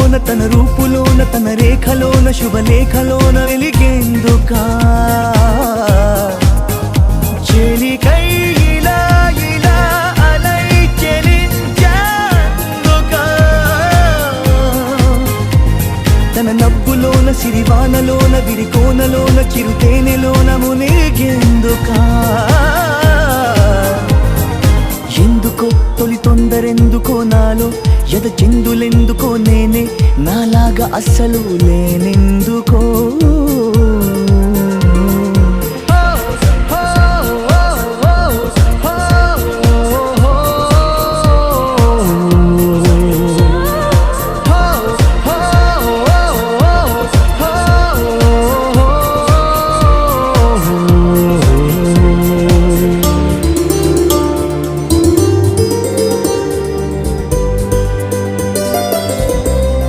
రూపులోన తన రూపులోన తన రేఖలోన శుభలేఖలోన వెలిగేందుకా చెలికై ఇలా ఇలా అలై చెలించేందుకా తన నవ్వులోన సిరివానలోన విరికోనలోన చిరుతేనెలోన మునిగేందుకా ఎందుకో తొలి తొందరెందుకో నాలో ఎద చిందులెందుకో నేనే నాలాగా అస్సలు లేనెందుకో